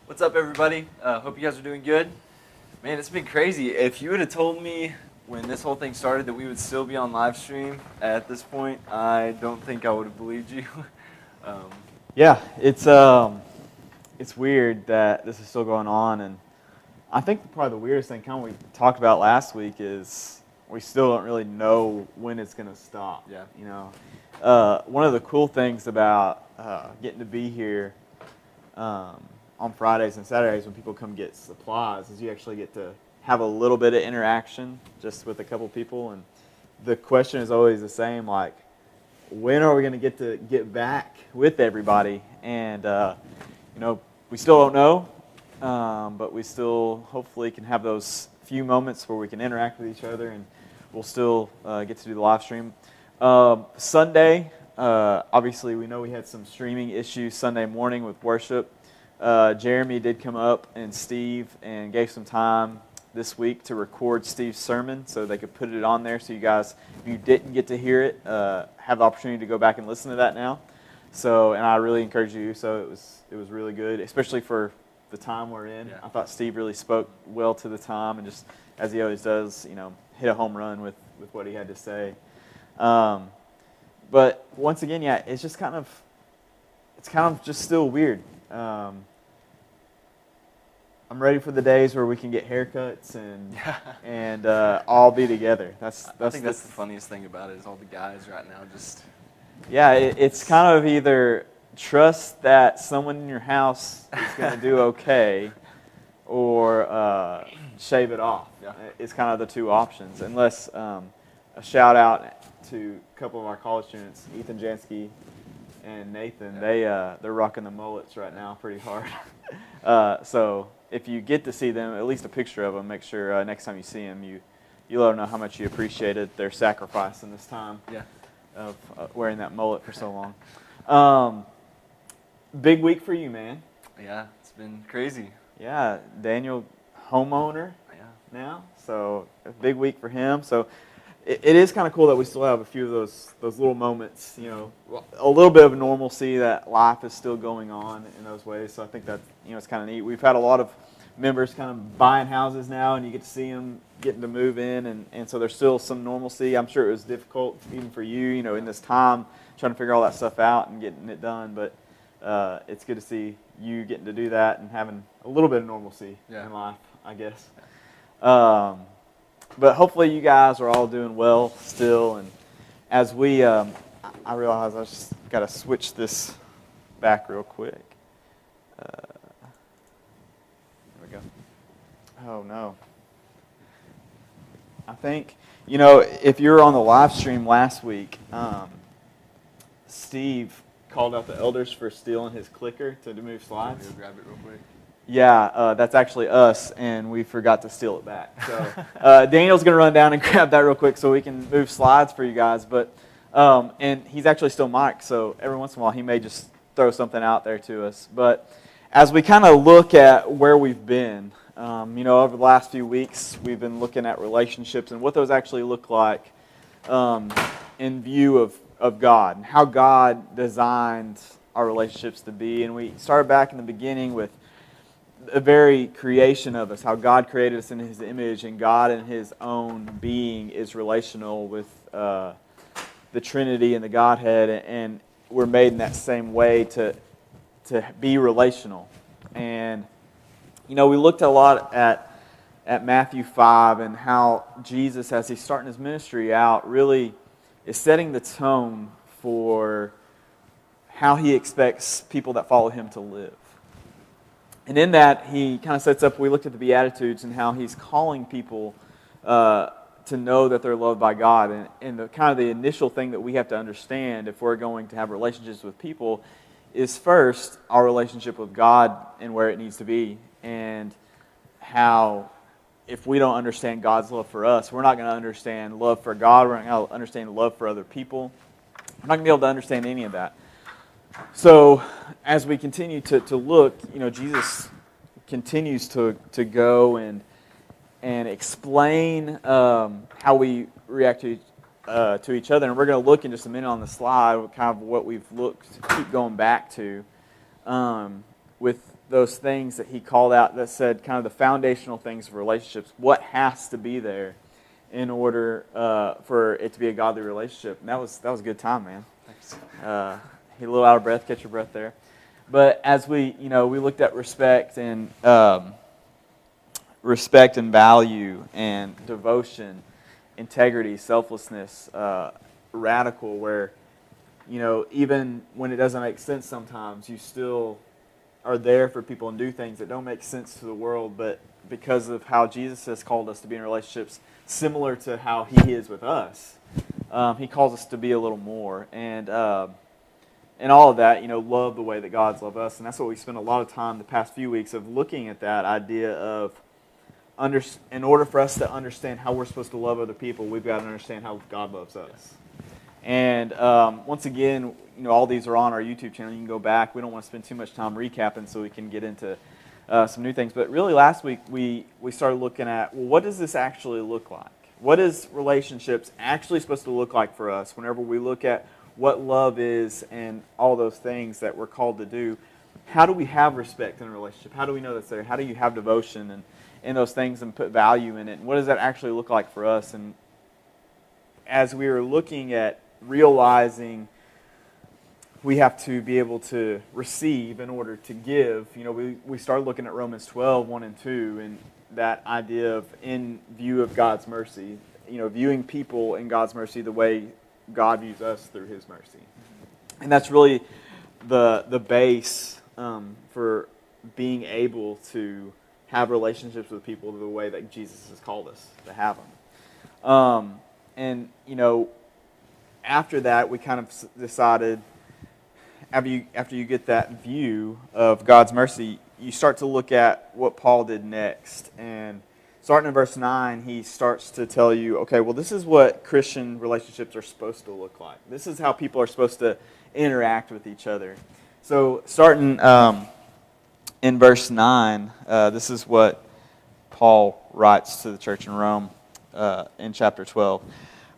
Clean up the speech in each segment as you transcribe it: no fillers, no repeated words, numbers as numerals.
What's up, everybody? Hope you guys are doing good. Man, it's been crazy. If you would have told me when this whole thing started that we would still be on live stream at this point, I don't think I would have believed you. um, Yeah, it's weird that this is still going on, and I think probably the weirdest thing, kind of we talked about last week, is we still don't really know when it's going to stop. Yeah. You know, one of the cool things about getting to be here on Fridays and Saturdays when people come get supplies is you actually get to have a little bit of interaction just with a couple people, and the question is always the same, like, when are we going to get back with everybody? And we still don't know, but we still hopefully can have those few moments where we can interact with each other, and we'll still get to do the live stream. Sunday, obviously we know we had some streaming issues Sunday morning with worship. Jeremy did come up and Steve and gave some time this week to record Steve's sermon so they could put it on there so you guys, if you didn't get to hear it, have the opportunity to go back and listen to that now. So, and I really encourage you. So it was really good, especially for the time we're in. Yeah. I thought Steve really spoke well to the time and just, as he always does, hit a home run with what he had to say. But once again, yeah, it's kind of just still weird. I'm ready for the days where we can get haircuts and all be together. I think that's the funniest thing about it is all the guys right now just... Yeah, it's kind of either trust that someone in your house is going to do okay or shave it off. Yeah. It's kind of the two options. Unless a shout out to a couple of our college students, Ethan Jansky and Nathan. Yeah. They're rocking the mullets right now pretty hard. So if you get to see them, at least a picture of them, make sure next time you see them, you let them know how much you appreciated their sacrifice in this time of wearing that mullet for so long. Big week for you, man. Yeah, it's been crazy. Yeah, Daniel, homeowner now, so a big week for him. So it is kind of cool that we still have a few of those little moments, a little bit of normalcy, that life is still going on in those ways. So I think that, it's kind of neat. We've had a lot of members kind of buying houses now, and you get to see them getting to move in, and so there's still some normalcy. I'm sure it was difficult even for you, in this time, trying to figure all that stuff out and getting it done, but it's good to see you getting to do that and having a little bit of normalcy in life, I guess. But hopefully you guys are all doing well still, and as we, I realize I just got to switch this back real quick. There we go. Oh no. I think, if you were on the live stream last week, Steve called out the elders for stealing his clicker to move slides. Go grab it real quick. Yeah, that's actually us, and we forgot to steal it back. So Daniel's going to run down and grab that real quick so we can move slides for you guys. But and he's actually still mic'd, so every once in a while he may just throw something out there to us. But as we kind of look at where we've been, over the last few weeks, we've been looking at relationships and what those actually look like in view of God and how God designed our relationships to be. And we started back in the beginning with the very creation of us, how God created us in His image, and God in His own being is relational with the Trinity and the Godhead, and we're made in that same way to be relational. And we looked a lot at Matthew 5 and how Jesus, as He's starting His ministry out, really is setting the tone for how He expects people that follow Him to live. And in that, He kind of sets up, we looked at the Beatitudes and how He's calling people to know that they're loved by God. And the kind of the initial thing that we have to understand if we're going to have relationships with people is first our relationship with God and where it needs to be. And how if we don't understand God's love for us, we're not going to understand love for God. We're not going to understand love for other people. We're not going to be able to understand any of that. So as we continue to look, Jesus continues to go and explain how we react to each other. And we're going to look in just a minute on the slide kind of what we've looked, keep going back to with those things that he called out that said kind of the foundational things of relationships, what has to be there in order for it to be a godly relationship. And that was a good time, man. Thanks. He a little out of breath. Catch your breath there. But as we looked at respect and value and devotion, integrity, selflessness, radical, where even when it doesn't make sense sometimes, you still are there for people and do things that don't make sense to the world, but because of how Jesus has called us to be in relationships similar to how he is with us, he calls us to be a little more. And all of that, love the way that God's loved us. And that's what we spent a lot of time the past few weeks of looking at that idea of, in order for us to understand how we're supposed to love other people, we've got to understand how God loves us. And once again, all these are on our YouTube channel. You can go back. We don't want to spend too much time recapping so we can get into some new things. But really last week we started looking at, well, what does this actually look like? What is relationships actually supposed to look like for us whenever we look at what love is and all those things that we're called to do? How do we have respect in a relationship? How do we know that's there? How do you have devotion and those things and put value in it? And what does that actually look like for us? And as we were looking at realizing we have to be able to receive in order to give, we started looking at Romans 12, 1 and 2, and that idea of in view of God's mercy, viewing people in God's mercy the way God views us through his mercy. And that's really the base for being able to have relationships with people the way that Jesus has called us to have them. And after that, we kind of decided, after you get that view of God's mercy, you start to look at what Paul did next. And starting in verse 9, he starts to tell you, okay, well, this is what Christian relationships are supposed to look like. This is how people are supposed to interact with each other. So starting in verse 9, this is what Paul writes to the church in Rome in chapter 12.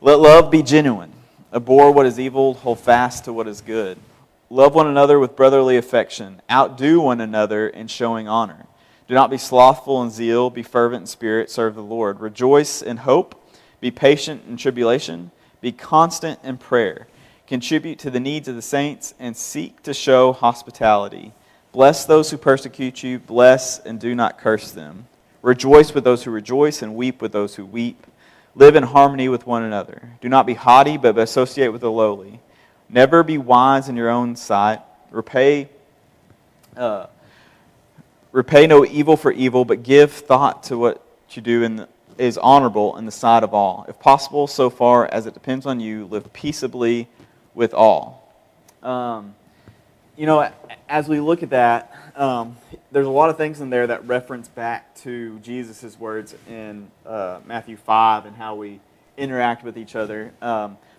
Let love be genuine. Abhor what is evil, hold fast to what is good. Love one another with brotherly affection. Outdo one another in showing honor. Do not be slothful in zeal, be fervent in spirit, serve the Lord. Rejoice in hope, be patient in tribulation, be constant in prayer. Contribute to the needs of the saints, and seek to show hospitality. Bless those who persecute you, bless and do not curse them. Rejoice with those who rejoice, and weep with those who weep. Live in harmony with one another. Do not be haughty, but associate with the lowly. Never be wise in your own sight. Repay no evil for evil, but give thought to what you do is honorable in the sight of all. If possible, so far as it depends on you, live peaceably with all. As we look at that, there's a lot of things in there that reference back to Jesus' words in Matthew 5 and how we interact with each other.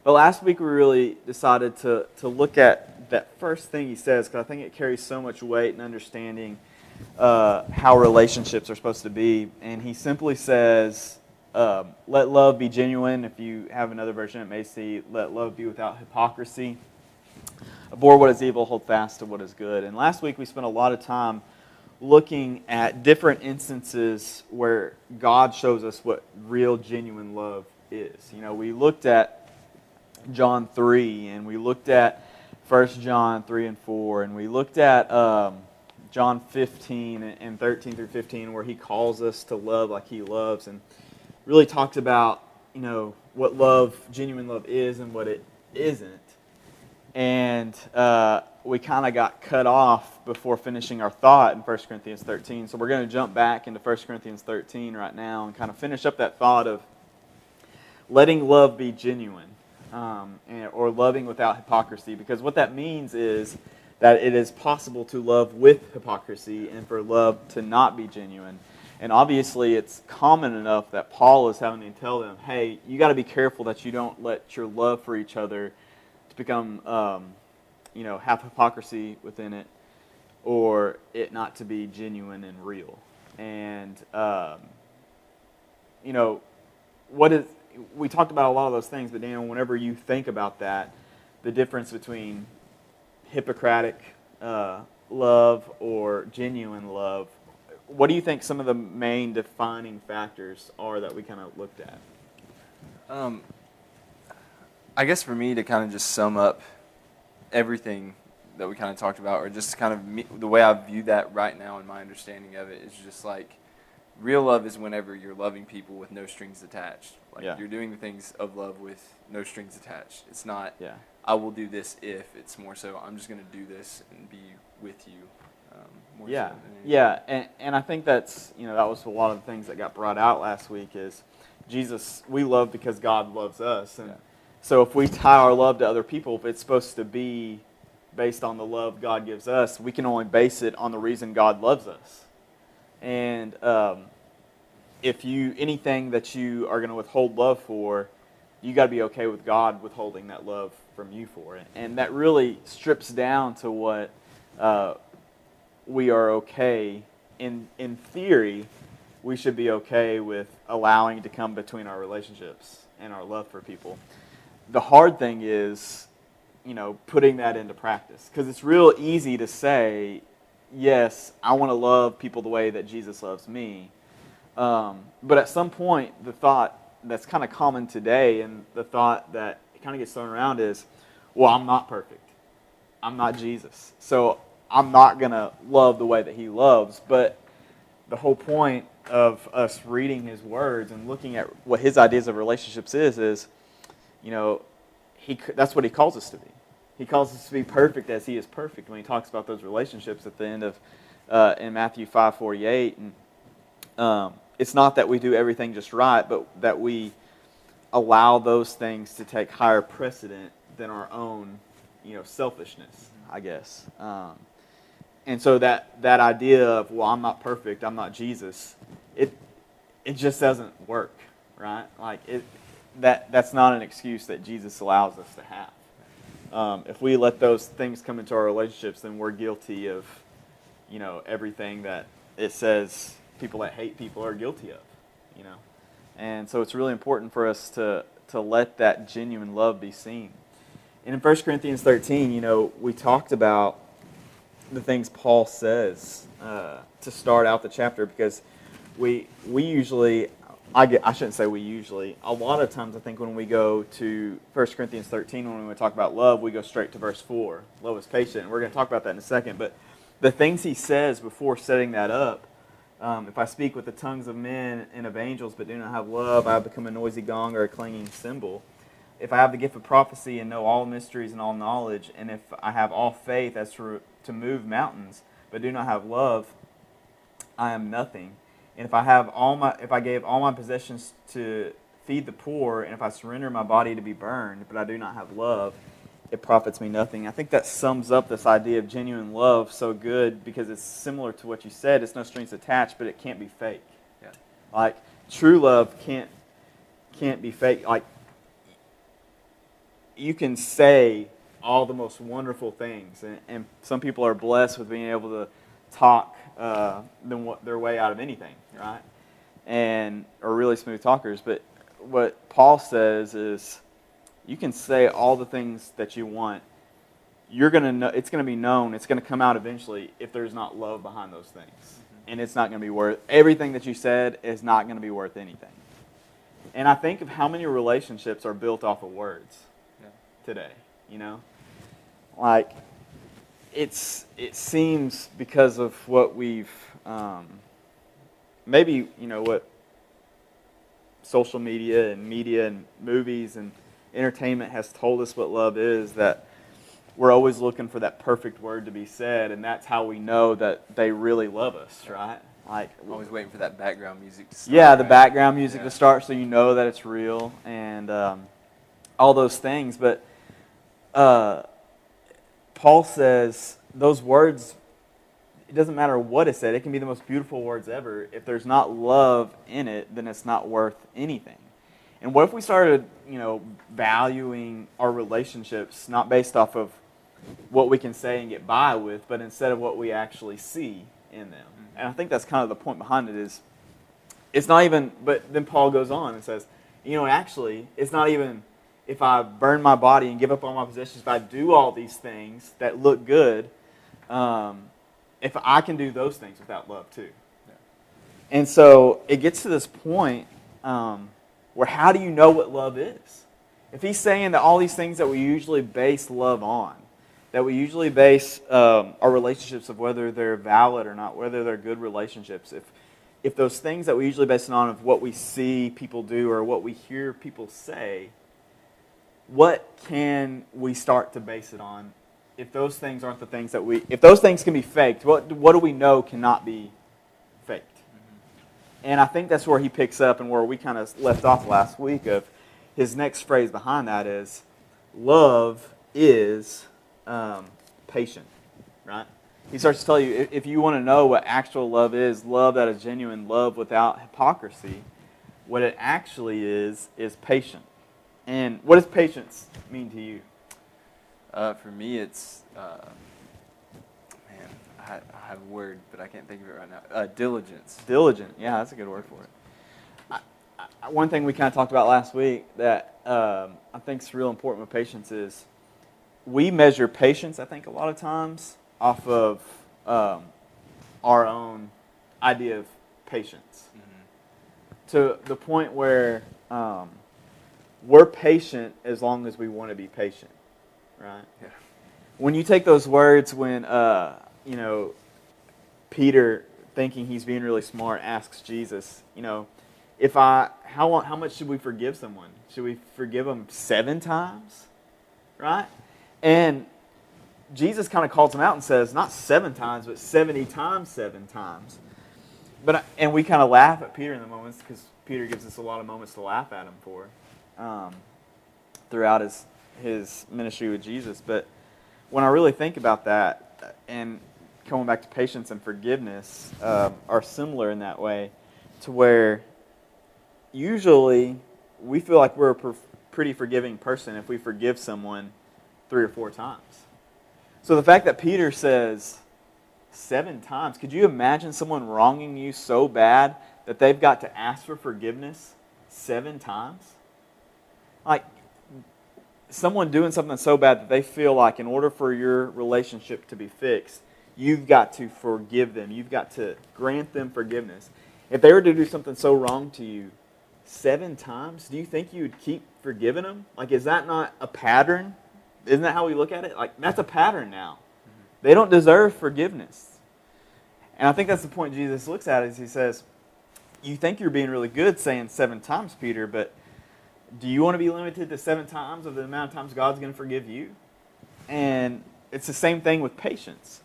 But last week we really decided to look at that first thing he says, because I think it carries so much weight in understanding how relationships are supposed to be. And he simply says, let love be genuine. If you have another version, it may say, let love be without hypocrisy. Abhor what is evil, hold fast to what is good. And last week we spent a lot of time looking at different instances where God shows us what real, genuine love is. We looked at John 3, and we looked at 1 John 3 and 4, and we looked at John 15 and 13 through 15, where he calls us to love like he loves, and really talks about what love, genuine love is and what it isn't. And we kind of got cut off before finishing our thought in 1 Corinthians 13. So we're going to jump back into 1 Corinthians 13 right now and kind of finish up that thought of letting love be genuine, or loving without hypocrisy. Because what that means is that it is possible to love with hypocrisy and for love to not be genuine. And obviously it's common enough that Paul is having to tell them, hey, you got to be careful that you don't let your love for each other to become, have hypocrisy within it, or it not to be genuine and real. And, we talked about a lot of those things, but Daniel, whenever you think about that, the difference between Hippocratic love or genuine love, what do you think some of the main defining factors are that we kind of looked at? I guess for me to kind of just sum up everything that we kind of talked about, or just kind of the way I view that right now in my understanding of it, is just like real love is whenever you're loving people with no strings attached. Like you're doing the things of love with no strings attached. It's not, I will do this if. It's more so, I'm just going to do this and be with you. More so than anything. And I think that's, that was a lot of the things that got brought out last week is Jesus, we love because God loves us. And so if we tie our love to other people, if it's supposed to be based on the love God gives us, we can only base it on the reason God loves us. And if anything that you are going to withhold love for, you got to be okay with God withholding that love from you for it. And that really strips down to what we are okay. In theory, we should be okay with allowing to come between our relationships and our love for people. The hard thing is, putting that into practice. Because it's real easy to say, yes, I want to love people the way that Jesus loves me. But at some point, the thought that's kind of common today, and the thought that kind of gets thrown around is, well, I'm not perfect. I'm not Jesus. So I'm not going to love the way that he loves. But the whole point of us reading his words and looking at what his ideas of relationships is, that's what he calls us to be. He calls us to be perfect as he is perfect when he talks about those relationships at the end of in Matthew 5:48. And it's not that we do everything just right, but that we allow those things to take higher precedent than our own, selfishness, I guess. And so that idea of, well, I'm not perfect, I'm not Jesus, it just doesn't work, right? Like that's not an excuse that Jesus allows us to have. If we let those things come into our relationships, then we're guilty of, everything that it says people that hate people are guilty of, And so it's really important for us to let that genuine love be seen. And in 1 Corinthians 13, we talked about the things Paul says to start out the chapter, because we usually, I shouldn't say we usually, a lot of times I think when we go to 1 Corinthians 13, when we talk about love, we go straight to verse 4. Love is patient. And we're going to talk about that in a second. But the things he says before setting that up, if I speak with the tongues of men and of angels but do not have love, I have become a noisy gong or a clanging cymbal. If I have the gift of prophecy and know all mysteries and all knowledge, and if I have all faith as to move mountains but do not have love, I am nothing. And if I gave all my possessions to feed the poor, and if I surrender my body to be burned, but I do not have love, it profits me nothing. I think that sums up this idea of genuine love so good, because it's similar to what you said. It's no strings attached, but it can't be fake. Yeah. Like true love can't be fake. Like you can say all the most wonderful things, and some people are blessed with being able to talk their way out of anything, right? And are really smooth talkers. But what Paul says is, you can say all the things that you want. You're gonna know, it's gonna be known. It's gonna come out eventually if there's not love behind those things, and it's not gonna be worth everything that you said. Is not gonna be worth anything. And I think of how many relationships are built off of words today. Like it seems because of what we've maybe what social media and movies and entertainment has told us what love is, that we're always looking for that perfect word to be said, and that's how we know that they really love us, right? Like always waiting for that background music to start. Yeah, the background music to start, so you know that it's real, and all those things. But Paul says those words, it doesn't matter what is said. It can be the most beautiful words ever. If there's not love in it, then it's not worth anything. And what if we started, valuing our relationships not based off of what we can say and get by with, but instead of what we actually see in them? And I think that's kind of the point behind it is, it's not even, but then Paul goes on and says, actually, it's not even if I burn my body and give up all my possessions, if I do all these things that look good, if I can do those things without love too. Yeah. And so it gets to this point where how do you know what love is? If he's saying that all these things that we usually base love on, that we usually base our relationships of whether they're valid or not, whether they're good relationships, if those things that we usually base it on of what we see people do or what we hear people say, what can we start to base it on if those things aren't the things that if those things can be faked, what do we know cannot be faked? Mm-hmm. And I think that's where he picks up and where we kind of left off last week of his next phrase behind that is, love is patient, right? He starts to tell you, if you want to know what actual love is, love that is genuine, love without hypocrisy, what it actually is patient. And what does patience mean to you? For me, it's, I have a word, but I can't think of it right now. Diligence. Diligent, yeah, that's a good word for it. One thing we kind of talked about last week that I think is real important with patience is we measure patience, I think, a lot of times off of our own idea of patience. Mm-hmm. To the point where we're patient as long as we want to be patient, right? Yeah. When you take those words when, Peter, thinking he's being really smart, asks Jesus, how much should we forgive someone? Should we forgive them 7 times? Right? And Jesus kind of calls him out and says, not 7 times, but 70 times 7 times. And we kind of laugh at Peter in the moments because Peter gives us a lot of moments to laugh at him for throughout his ministry with Jesus. But when I really think about that, and coming back to patience and forgiveness are similar in that way, to where usually we feel like we're a pretty forgiving person if we forgive someone 3 or 4 times. So the fact that Peter says 7 times, could you imagine someone wronging you so bad that they've got to ask for forgiveness 7 times? Like, someone doing something so bad that they feel like in order for your relationship to be fixed, you've got to forgive them. You've got to grant them forgiveness. If they were to do something so wrong to you 7 times, do you think you would keep forgiving them? Like, is that not a pattern? Isn't that how we look at it? Like, that's a pattern now. Mm-hmm. They don't deserve forgiveness. And I think that's the point Jesus looks at is he says, you think you're being really good saying 7 times, Peter, but do you want to be limited to 7 times of the amount of times God's going to forgive you? And it's the same thing with patience.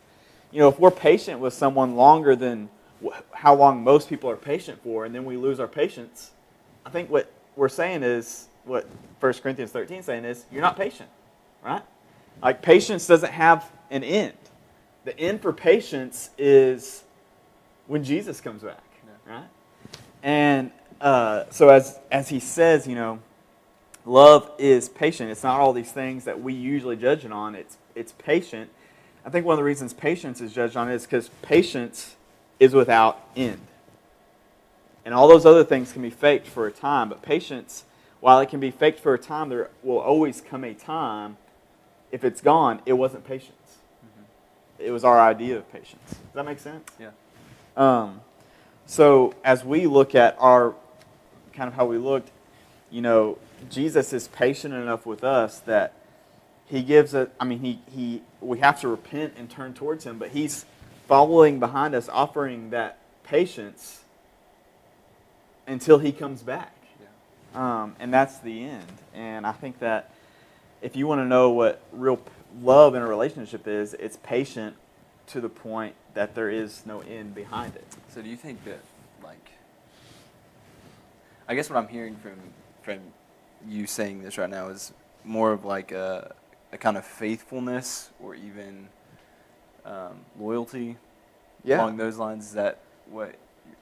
If we're patient with someone longer than how long most people are patient for, and then we lose our patience, I think what we're saying is, what 1 Corinthians 13 is saying is, you're not patient, right? Like, patience doesn't have an end. The end for patience is when Jesus comes back, right? And so as he says, love is patient. It's not all these things that we usually judge it on. It's patient. I think one of the reasons patience is judged on is because patience is without end. And all those other things can be faked for a time, but patience, while it can be faked for a time, there will always come a time, if it's gone, it wasn't patience. Mm-hmm. It was our idea of patience. Does that make sense? Yeah. So as we look at our, kind of how we looked, Jesus is patient enough with us that he gives it, we have to repent and turn towards him, but he's following behind us, offering that patience until he comes back. Yeah. And that's the end. And I think that if you want to know what real love in a relationship is, it's patient to the point that there is no end behind it. So do you think that, I guess what I'm hearing from you saying this right now is more of like a kind of faithfulness or even loyalty along those lines? Is that what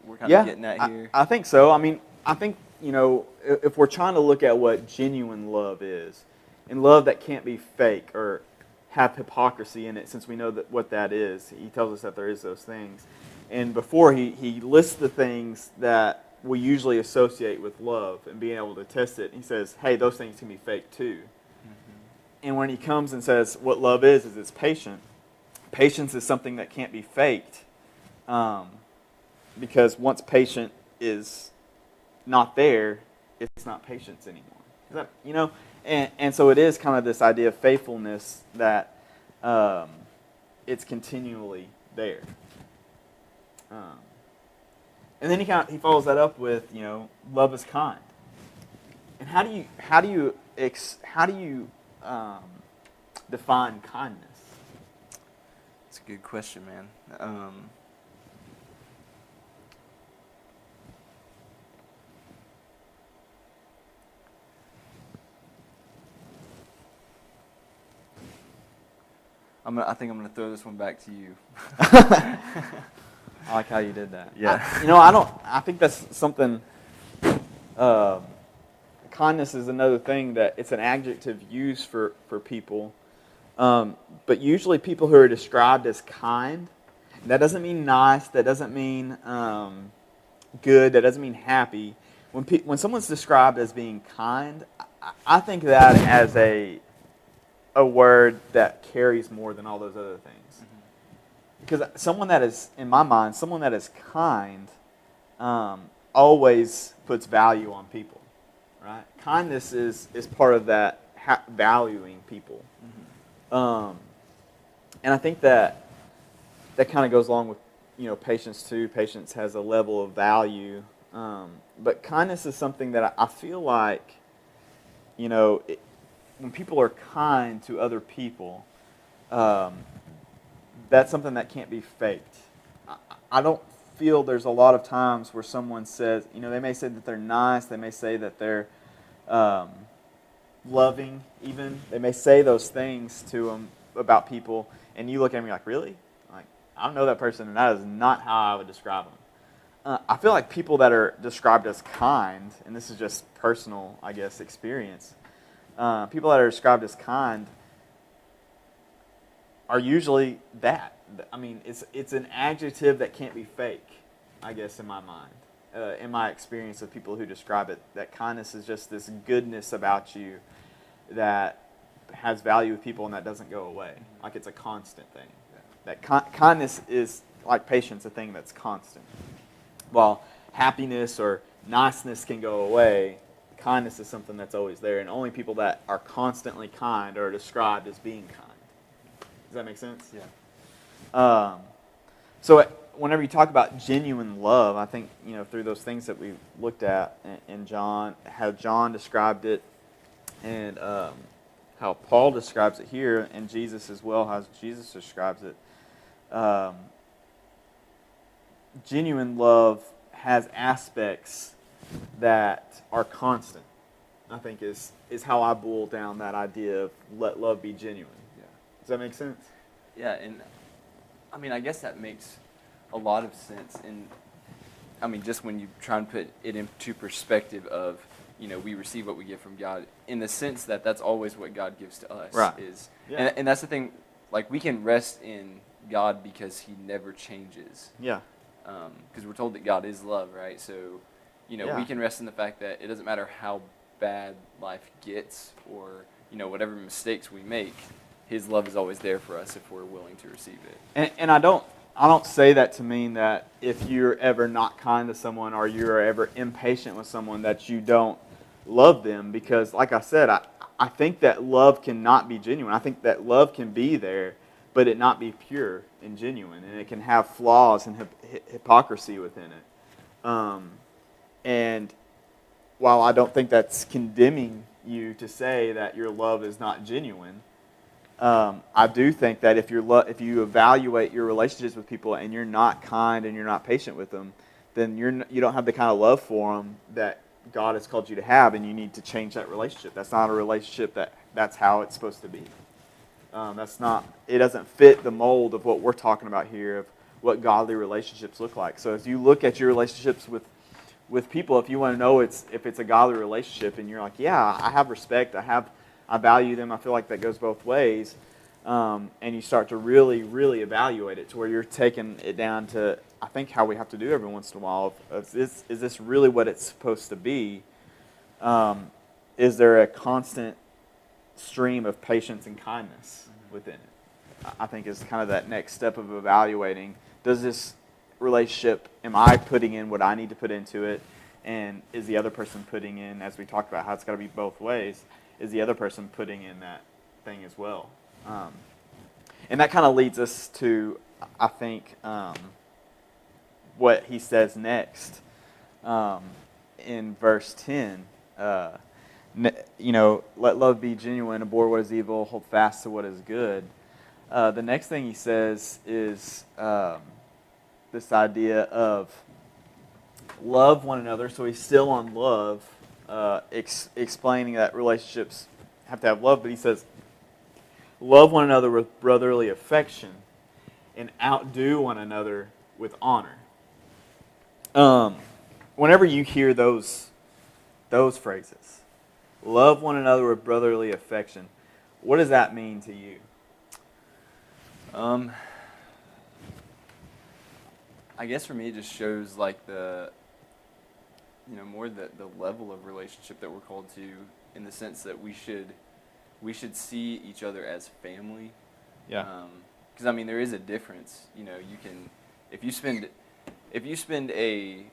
we're kind of getting at here? I think so. I think, if we're trying to look at what genuine love is, and love that can't be fake or have hypocrisy in it, since we know that what that is, he tells us that there is those things. And before he lists the things that we usually associate with love and being able to test it, he says, hey, those things can be fake too. Mm-hmm. And when he comes and says what love is it's patient. patience is something that can't be faked, because once patient is not there, it's not patience anymore. Is that, and so it is kind of this idea of faithfulness that it's continually there. And then he follows that up with, love is kind. And how do you define kindness? It's a good question, man. I think I'm gonna throw this one back to you. I like how you did that. Yeah. I think that's something. Kindness is another thing that it's an adjective used for people, but usually people who are described as kind, that doesn't mean nice. That doesn't mean good. That doesn't mean happy. When someone's described as being kind, I think that as a word that carries more than all those other things. Because someone that is, in my mind, someone that is kind always puts value on people, right? Kindness is part of that valuing people. And I think that kind of goes along with, patience too. Patience has a level of value. But kindness is something that I feel like, when people are kind to other people, that's something that can't be faked. I don't feel there's a lot of times where someone says, they may say that they're nice, they may say that they're loving even. They may say those things to them about people, and you look at me like, really? Like, I don't know that person, and that is not how I would describe them. I feel like people that are described as kind, and this is just personal, I guess, experience, people that are described as kind are usually that. I mean, it's an adjective that can't be fake, I guess, in my mind. In my experience of people who describe it, that kindness is just this goodness about you that has value with people and that doesn't go away. Like it's a constant thing. That kindness is, like patience, a thing that's constant. While happiness or niceness can go away, kindness is something that's always there, and only people that are constantly kind are described as being kind. Does that make sense? Yeah. So whenever you talk about genuine love, I think, through those things that we looked at in John, how John described it, and how Paul describes it here, and Jesus as well, how Jesus describes it, genuine love has aspects that are constant, I think is how I boil down that idea of let love be genuine. Yeah. Does that make sense? Yeah, and I guess that makes a lot of sense. And just when you try and put it into perspective of, we receive what we get from God, in the sense that that's always what God gives to us. Right. Yeah. And that's the thing, like we can rest in God because He never changes. Yeah. Because we're told that God is love, right? So, we can rest in the fact that it doesn't matter how bad life gets or, whatever mistakes we make, His love is always there for us if we're willing to receive it. And I don't say that to mean that if you're ever not kind to someone or you're ever impatient with someone that you don't love them, because like I said, I think that love cannot be genuine. I think that love can be there, but it not be pure and genuine, and it can have flaws and hypocrisy within it. And while I don't think that's condemning you to say that your love is not genuine, I do think that if you evaluate your relationships with people and you're not kind and you're not patient with them, then you don't have the kind of love for them that God has called you to have, and you need to change that relationship. That's not a relationship that's how it's supposed to be. It doesn't fit the mold of what we're talking about here, of what godly relationships look like. So as you look at your relationships with people, if you want to know if it's a godly relationship and you're like, yeah, I have respect, I value them, I feel like that goes both ways, and you start to really, really evaluate it to where you're taking it down to, I think, how we have to do every once in a while. Is this really what it's supposed to be? Is there a constant stream of patience and kindness within it? I think is kind of that next step of evaluating, does this relationship, am I putting in what I need to put into it? And is the other person putting in, as we talked about how it's got to be both ways, is the other person putting in that thing as well? And that kind of leads us to, I think, what he says next in verse 10. Let love be genuine, abhor what is evil, hold fast to what is good. The next thing he says is this idea of love one another. So he's still on love, explaining that relationships have to have love, but he says, love one another with brotherly affection and outdo one another with honor. Whenever you hear those phrases, love one another with brotherly affection, what does that mean to you? I guess for me, it just shows like the level of relationship that we're called to, in the sense that we should see each other as family. Yeah. Because I mean, there is a difference. You can, if you spend a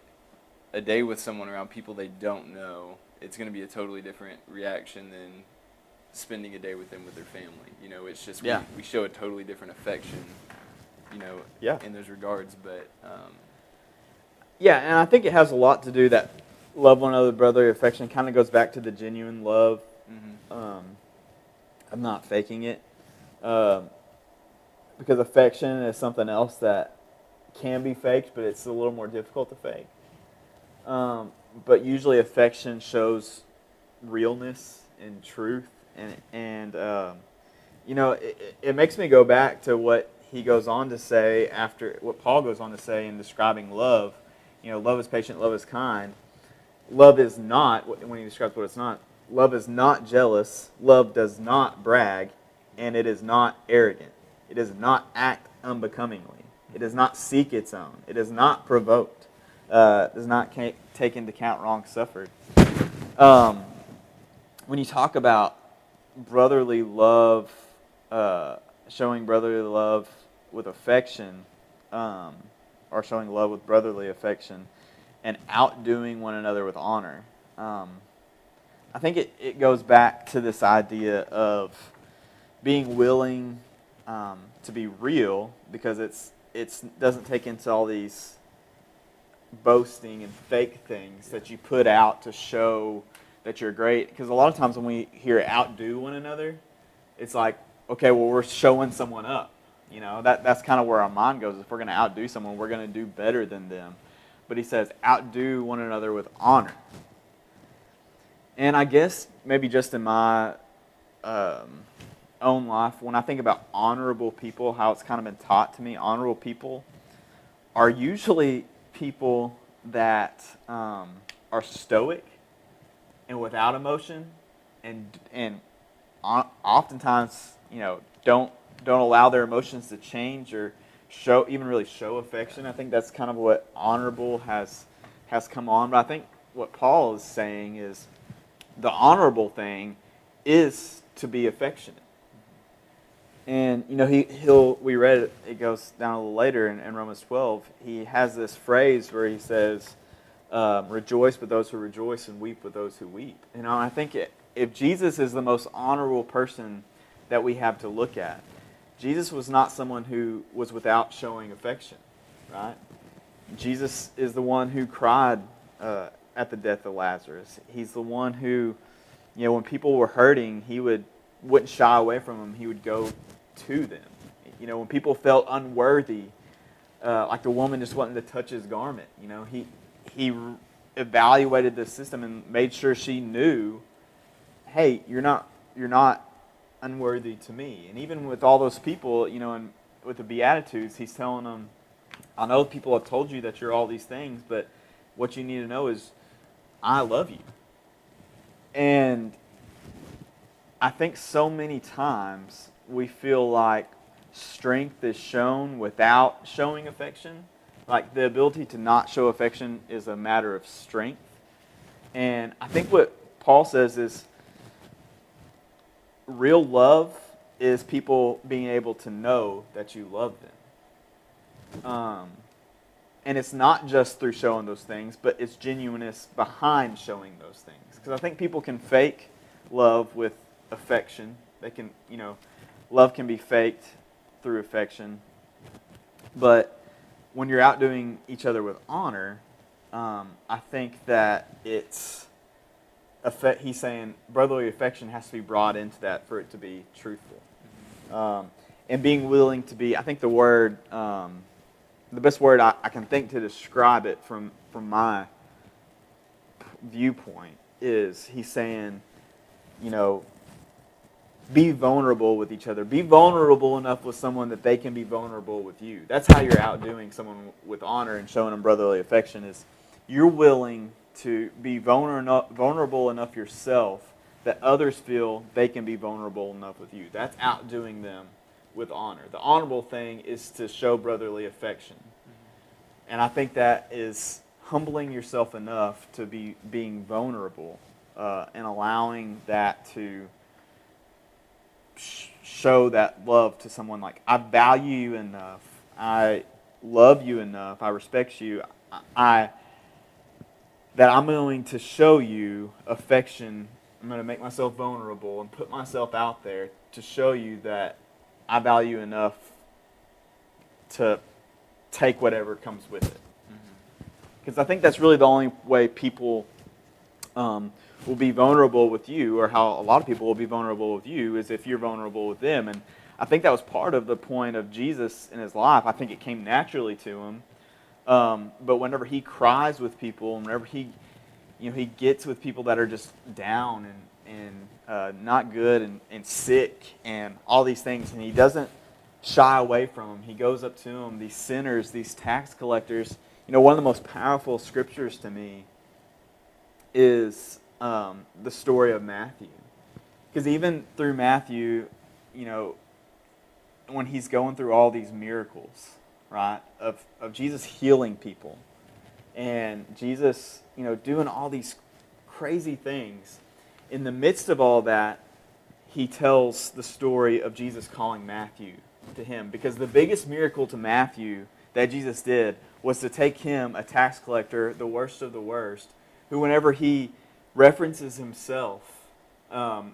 day with someone around people they don't know, it's going to be a totally different reaction than spending a day with them with their family. It's just we show a totally different affection. In those regards, but and I think it has a lot to do that love one another, brotherly affection kind of goes back to the genuine love. Mm-hmm. I'm not faking it, because affection is something else that can be faked, but it's a little more difficult to fake. But usually affection shows realness and truth, and it makes me go back to what he goes on to say after what Paul goes on to say in describing love. Love is patient, love is kind. Love is not, when he describes what it's not, love is not jealous, love does not brag, and it is not arrogant. It does not act unbecomingly. It does not seek its own. It is not provoked. Does not take into account wrong suffered. When you talk about brotherly love, showing brotherly love with affection, or showing love with brotherly affection, and outdoing one another with honor, I think it goes back to this idea of being willing to be real, because it doesn't take into all these boasting and fake things that you put out to show that you're great. Because a lot of times when we hear outdo one another, it's like, okay, well, we're showing someone up. That's kind of where our mind goes. If we're going to outdo someone, we're going to do better than them. But he says, outdo one another with honor. And I guess maybe just in my own life, when I think about honorable people, how it's kind of been taught to me, honorable people are usually people that are stoic and without emotion, and oftentimes don't allow their emotions to change or really show affection. I think that's kind of what honorable has come on. But I think what Paul is saying is the honorable thing is to be affectionate. And we read it goes down a little later in Romans 12. He has this phrase where he says, "Rejoice with those who rejoice and weep with those who weep." I think if Jesus is the most honorable person that we have to look at, Jesus was not someone who was without showing affection, right? Jesus is the one who cried at the death of Lazarus. He's the one who, when people were hurting, he wouldn't shy away from them. He would go to them. When people felt unworthy, like the woman just wanting to touch his garment, he evaluated the system and made sure she knew, hey, you're not unworthy to me. And even with all those people, and with the Beatitudes, he's telling them, I know people have told you that you're all these things, but what you need to know is I love you. And I think so many times we feel like strength is shown without showing affection. Like the ability to not show affection is a matter of strength. And I think what Paul says is real love is people being able to know that you love them. And it's not just through showing those things, but it's genuineness behind showing those things. Because I think people can fake love with affection. They can, love can be faked through affection. But when you're outdoing each other with honor, I think that he's saying brotherly affection has to be brought into that for it to be truthful. And being willing to be, I think the best word I can think to describe it from my viewpoint is he's saying, be vulnerable with each other. Be vulnerable enough with someone that they can be vulnerable with you. That's how you're outdoing someone with honor and showing them brotherly affection is you're willing to be vulnerable enough yourself that others feel they can be vulnerable enough with you. That's outdoing them with honor. The honorable thing is to show brotherly affection. And I think that is humbling yourself enough to be being vulnerable and allowing that to show that love to someone. Like, I value you enough, I love you enough, I respect you, that I'm willing to show you affection. I'm going to make myself vulnerable and put myself out there to show you that I value enough to take whatever comes with it. Because I think that's really the only way people will be vulnerable with you, or how a lot of people will be vulnerable with you, is if you're vulnerable with them. And I think that was part of the point of Jesus in his life. I think it came naturally to him. But whenever he cries with people, and whenever he gets with people that are just down and not good and sick and all these things, and he doesn't shy away from them. He goes up to them, these sinners, these tax collectors. One of the most powerful scriptures to me is the story of Matthew. Because even through Matthew, when he's going through all these miracles, right, of Jesus healing people, and Jesus, doing all these crazy things, in the midst of all that, he tells the story of Jesus calling Matthew to him. Because the biggest miracle to Matthew that Jesus did was to take him, a tax collector, the worst of the worst, who whenever he references himself,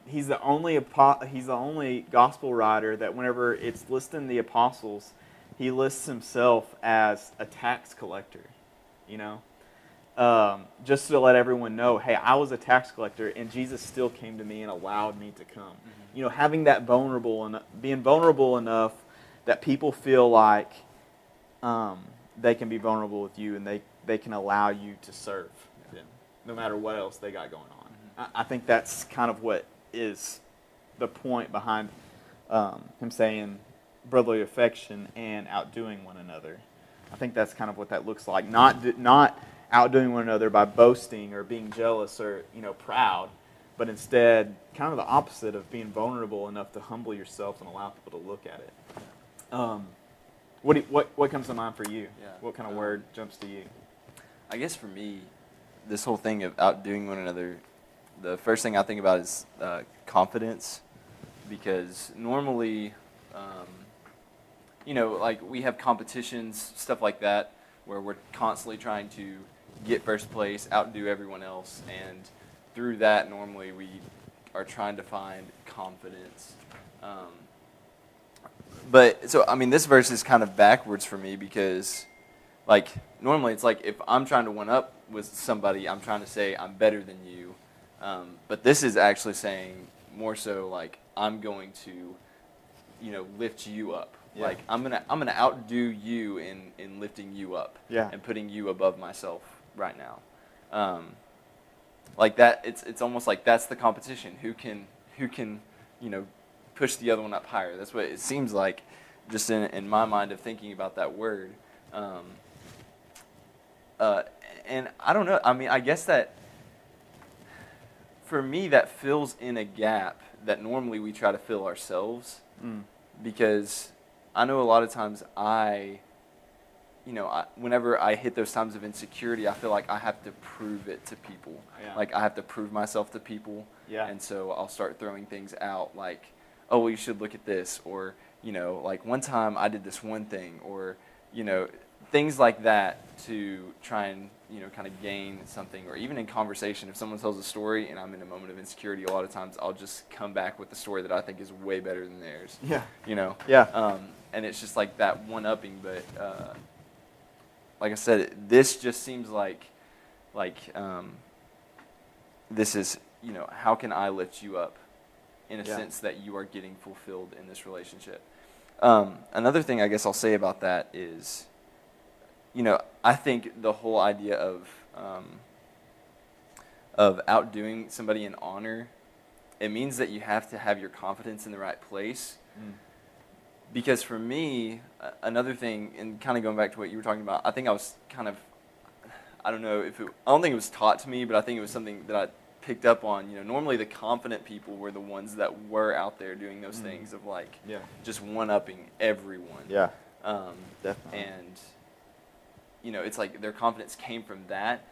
he's the only gospel writer that whenever it's listing the apostles, he lists himself as a tax collector, just to let everyone know, hey, I was a tax collector, and Jesus still came to me and allowed me to come. Having that being vulnerable enough that people feel like they can be vulnerable with you, and they can allow you to serve them, no matter what else they got going on. I think that's kind of what is the point behind him saying brotherly affection and outdoing one another. I think that's kind of what that looks like. Not outdoing one another by boasting or being jealous or proud, but instead kind of the opposite of being vulnerable enough to humble yourself and allow people to look at it. What comes to mind for you? Yeah. What kind of word jumps to you? I guess for me, this whole thing of outdoing one another, the first thing I think about is confidence, because normally, like we have competitions, stuff like that, where we're constantly trying to get first place, outdo everyone else, and through that, normally we are trying to find confidence. But this verse is kind of backwards for me, because like normally it's like if I'm trying to one up with somebody, I'm trying to say I'm better than you. But this is actually saying more so like I'm going to, lift you up. Yeah. Like I'm gonna outdo you in lifting you up. Yeah. And putting you above myself right now. Like that, it's almost like that's the competition. Who can push the other one up higher? That's what it seems like, just in my mind of thinking about that word. And I don't know. I guess that for me that fills in a gap that normally we try to fill ourselves. Because I know a lot of times whenever I hit those times of insecurity, I feel like I have to prove it to people. Yeah. Like I have to prove myself to people. Yeah. And so I'll start throwing things out like, oh, well, you should look at this, or, you know, like one time I did this one thing, or, you know, things like that to try and, you know, kind of gain something. Or even in conversation, if someone tells a story and I'm in a moment of insecurity, a lot of times I'll just come back with the story that I think is way better than theirs. Yeah. You know? Yeah. And it's just like that one-upping, but like I said, this just seems like this is, you know, how can I lift you up in a sense that you are getting fulfilled in this relationship. Another thing I guess I'll say about that is, you know, I think the whole idea of outdoing somebody in honor, it means that you have to have your confidence in the right place. Because for me, another thing, and kind of going back to what you were talking about, I think I was kind of, I don't think it was taught to me, but I think it was something that I picked up on. You know, normally the confident people were the ones that were out there doing those things of like just one-upping everyone. Yeah. Definitely. And, you know, it's like their confidence came from that.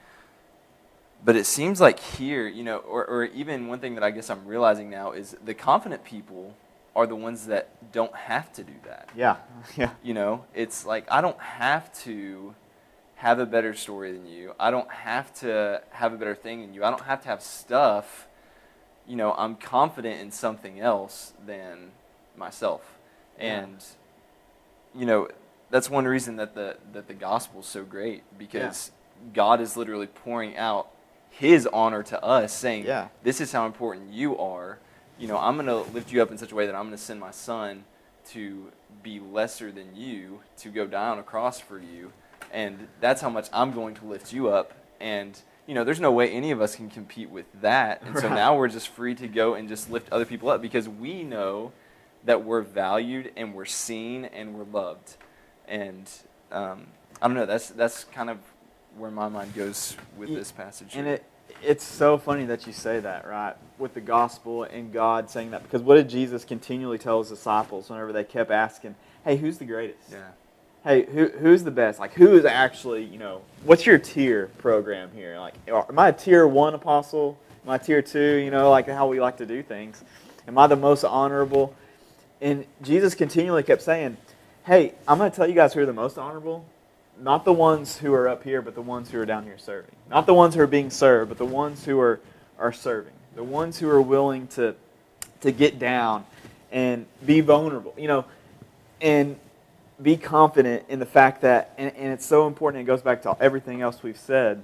But it seems like here, you know, or even one thing that I guess I'm realizing now is the confident people are the ones that don't have to do that. Yeah. Yeah. You know, it's like I don't have to have a better story than you. I don't have to have a better thing than you. I don't have to have stuff. You know, I'm confident in something else than myself. And, you know, that's one reason that the gospel is so great, because God is literally pouring out his honor to us, saying, this is how important you are. You know, I'm going to lift you up in such a way that I'm going to send my son to be lesser than you, to go die on a cross for you. And that's how much I'm going to lift you up. And, you know, there's no way any of us can compete with that. And so now we're just free to go and just lift other people up, because we know that we're valued and we're seen and we're loved. And I don't know, that's kind of where my mind goes with this passage. And it's so funny that you say that, right? With the gospel and God saying that. Because what did Jesus continually tell his disciples whenever they kept asking, hey, who's the greatest? Yeah. Hey, who's the best? Like, who is actually, you know, what's your tier program here? Like, am I a tier 1 apostle? Am I tier 2? You know, like how we like to do things. Am I the most honorable? And Jesus continually kept saying, hey, I'm going to tell you guys who are the most honorable. Not the ones who are up here, but the ones who are down here serving. Not the ones who are being served, but the ones who are serving. The ones who are willing to get down and be vulnerable, you know, and be confident in the fact that, and it's so important, it goes back to everything else we've said,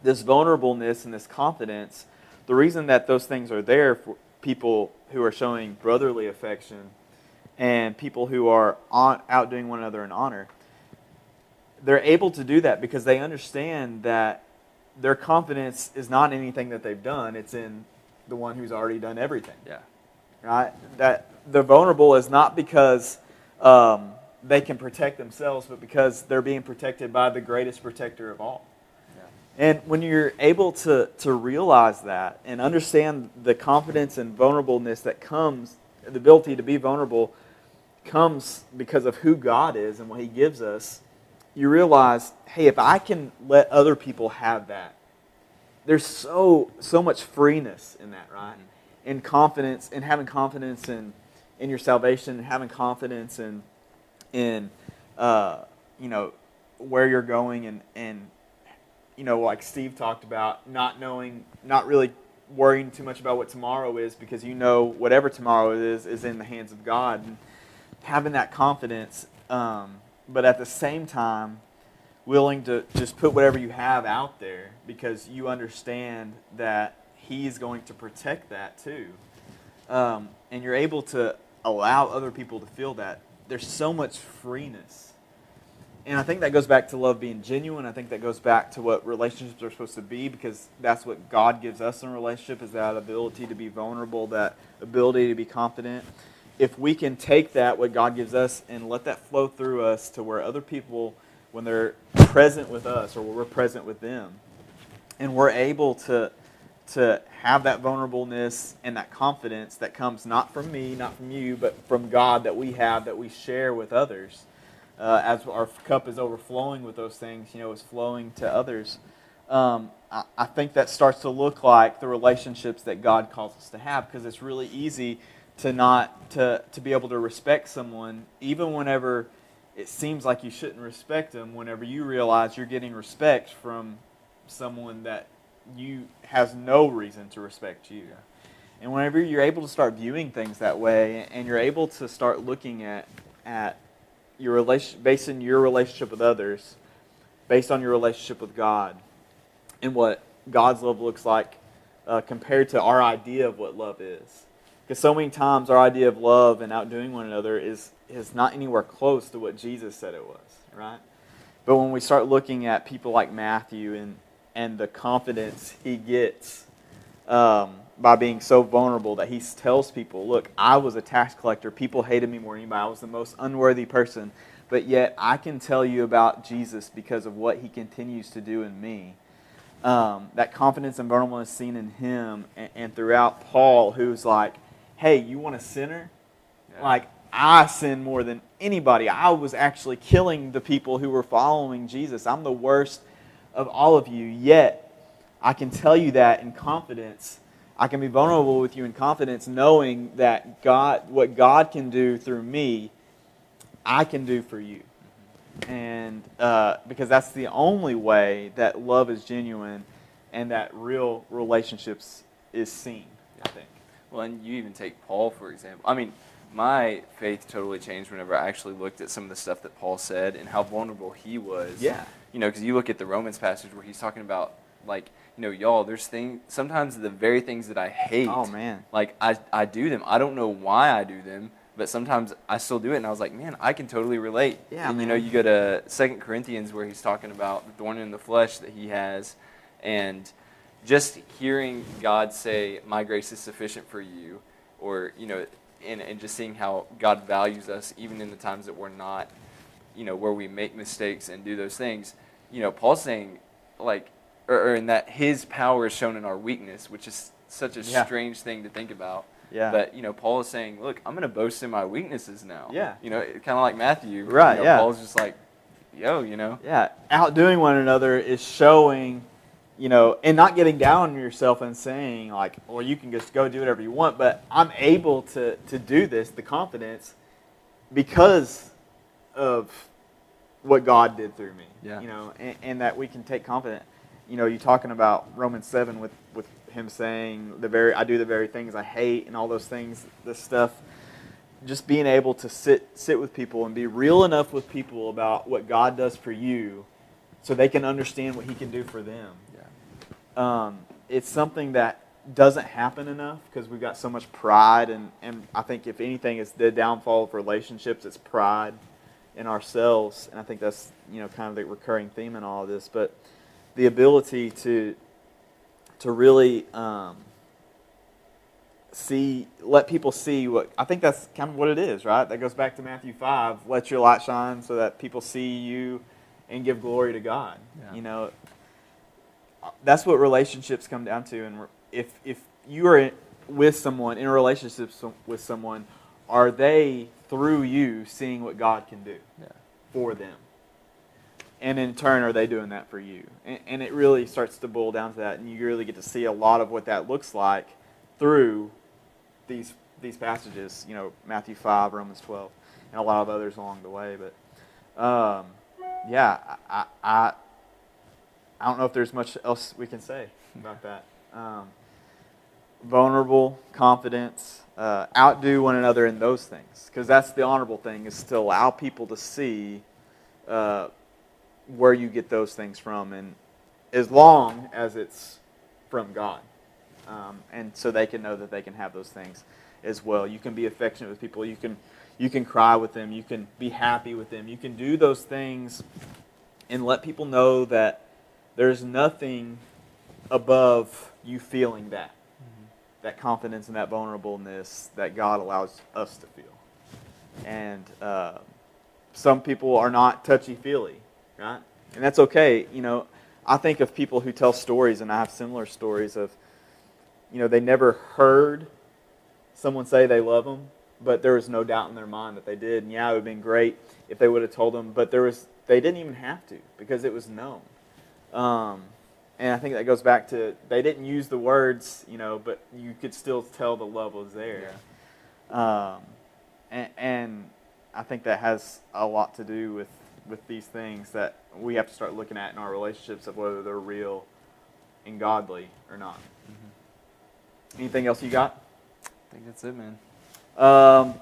this vulnerableness and this confidence, the reason that those things are there for people who are showing brotherly affection and people who are outdoing one another in honor, they're able to do that because they understand that their confidence is not in anything that they've done. It's in the one who's already done everything. Yeah. Right? That they're vulnerable is not because they can protect themselves, but because they're being protected by the greatest protector of all. Yeah. And when you're able to realize that and understand the confidence and vulnerableness that comes, the ability to be vulnerable comes because of who God is and what he gives us, you realize, hey, if I can let other people have that, there's so much freeness in that, right? In confidence, in having confidence in your salvation, and having confidence in you know, where you're going, and you know, like Steve talked about, not really worrying too much about what tomorrow is, because you know whatever tomorrow is in the hands of God, and having that confidence. But at the same time, willing to just put whatever you have out there because you understand that he's going to protect that too. And you're able to allow other people to feel that. There's so much freeness. And I think that goes back to love being genuine. I think that goes back to what relationships are supposed to be, because that's what God gives us in a relationship, is that ability to be vulnerable, that ability to be confident. If we can take that, what God gives us, and let that flow through us to where other people, when they're present with us or when we're present with them, and we're able to have that vulnerableness and that confidence that comes not from me, not from you, but from God, that we have, that we share with others. As our cup is overflowing with those things, you know, is flowing to others. I think that starts to look like the relationships that God calls us to have, because it's really easy to be able to respect someone even whenever it seems like you shouldn't respect them, whenever you realize you're getting respect from someone that you has no reason to respect you. Yeah. And whenever you're able to start viewing things that way, and you're able to start looking at your basing your relationship with others based on your relationship with God and what God's love looks like compared to our idea of what love is. Because so many times our idea of love and outdoing one another is not anywhere close to what Jesus said it was, right? But when we start looking at people like Matthew and the confidence he gets by being so vulnerable that he tells people, look, I was a tax collector. People hated me more than anybody. I was the most unworthy person. But yet I can tell you about Jesus because of what he continues to do in me. That confidence and vulnerableness seen in him and throughout Paul, who's like, hey, you want a sinner? Yeah. Like, I sin more than anybody. I was actually killing the people who were following Jesus. I'm the worst of all of you. Yet, I can tell you that in confidence. I can be vulnerable with you in confidence, knowing that God, what God can do through me, I can do for you. And because that's the only way that love is genuine and that real relationships is seen, I think. Well, and you even take Paul, for example. I mean, my faith totally changed whenever I actually looked at some of the stuff that Paul said and how vulnerable he was. Yeah. You know, because you look at the Romans passage where he's talking about, like, you know, y'all, there's things, sometimes the very things that I hate. Oh, man. Like, I do them. I don't know why I do them, but sometimes I still do it. And I was like, man, I can totally relate. Yeah, and, man. you know, you go to 2 Corinthians where he's talking about the thorn in the flesh that he has. And just hearing God say, my grace is sufficient for you, or, you know, and just seeing how God values us even in the times that we're not, you know, where we make mistakes and do those things. You know, Paul's saying, like, or in that his power is shown in our weakness, which is such a strange thing to think about. Yeah. But, you know, Paul is saying, look, I'm going to boast in my weaknesses now. Yeah. You know, kind of like Matthew. Right, you know, yeah. Paul's just like, yo, you know. Yeah. Outdoing one another is showing, you know, and not getting down on yourself and saying, like, well, you can just go do whatever you want, but I'm able to do this, the confidence, because of what God did through me. Yeah. You know, and that we can take confidence. You know, you're talking about Romans 7 with him saying, I do the very things I hate and all those things, this stuff. Just being able to sit with people and be real enough with people about what God does for you so they can understand what he can do for them. Yeah. It's something that doesn't happen enough because we've got so much pride, and I think if anything is the downfall of relationships, it's pride in ourselves, and I think that's, you know, kind of the recurring theme in all of this. But the ability to really let people see what, I think that's kind of what it is, right? That goes back to Matthew 5, let your light shine so that people see you and give glory to God. Yeah. You know, that's what relationships come down to. And if you are with someone, in a relationship with someone, are they, through you, seeing what God can do for them? And in turn, are they doing that for you? And it really starts to boil down to that, and you really get to see a lot of what that looks like through these passages, you know, Matthew 5, Romans 12, and a lot of others along the way. But yeah, I don't know if there's much else we can say about that. Vulnerable, confidence, outdo one another in those things, because that's the honorable thing, is to allow people to see where you get those things from, and as long as it's from God. And so they can know that they can have those things as well. You can be affectionate with people. You can cry with them. You can be happy with them. You can do those things and let people know that there's nothing above you feeling that. Mm-hmm. That confidence and that vulnerableness that God allows us to feel. And some people are not touchy-feely, right? And that's okay. You know, I think of people who tell stories, and I have similar stories of, you know, they never heard someone say they love them, but there was no doubt in their mind that they did. And yeah, it would have been great if they would have told them, but they didn't even have to, because it was known. And I think that goes back to, they didn't use the words, you know, but you could still tell the love was there. And I think that has a lot to do with these things that we have to start looking at in our relationships of whether they're real and godly or not. Anything else you got? I think that's it, man.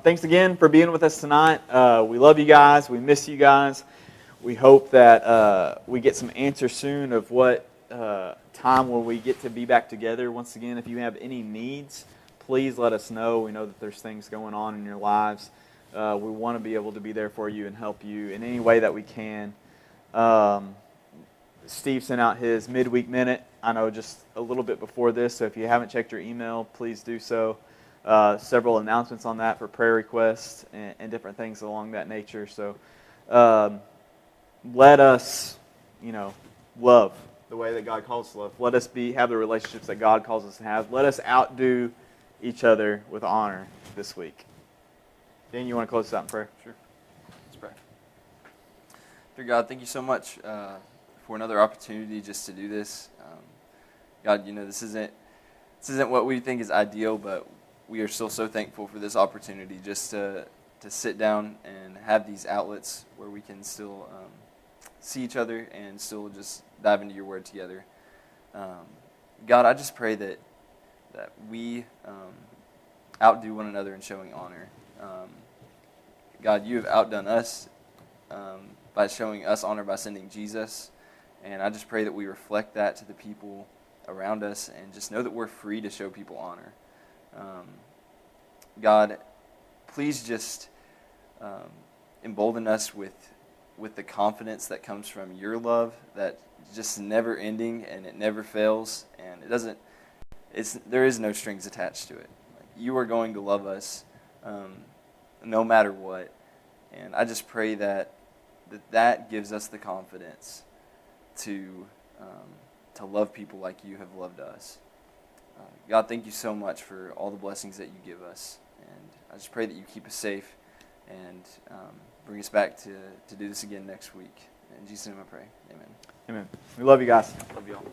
Thanks again for being with us tonight. We love you guys. We miss you guys. We hope that we get some answers soon of what time will we get to be back together. Once again, if you have any needs, please let us know. We know that there's things going on in your lives. We want to be able to be there for you and help you in any way that we can. Steve sent out his midweek minute, I know, just a little bit before this, so if you haven't checked your email, please do so. Several announcements on that for prayer requests and different things along that nature. So let us, love the way that God calls us to love. Let us have the relationships that God calls us to have. Let us outdo each other with honor this week. Dan, you want to close this out in prayer? Sure. Let's pray. Dear God, thank you so much for another opportunity just to do this. God, this isn't what we think is ideal, but we are still so thankful for this opportunity just to sit down and have these outlets where we can still see each other and still just dive into your word together. God, I just pray that we outdo one another in showing honor. God, you have outdone us by showing us honor by sending Jesus. And I just pray that we reflect that to the people around us and just know that we're free to show people honor. God, please just embolden us with the confidence that comes from your love that just never ending and it never fails, and there is no strings attached to it. You are going to love us no matter what, and I just pray that gives us the confidence to love people like you have loved us. God, thank you so much for all the blessings that you give us, and I just pray that you keep us safe and bring us back to do this again next week. In Jesus' name I pray. Amen. Amen. We love you guys. Love you all.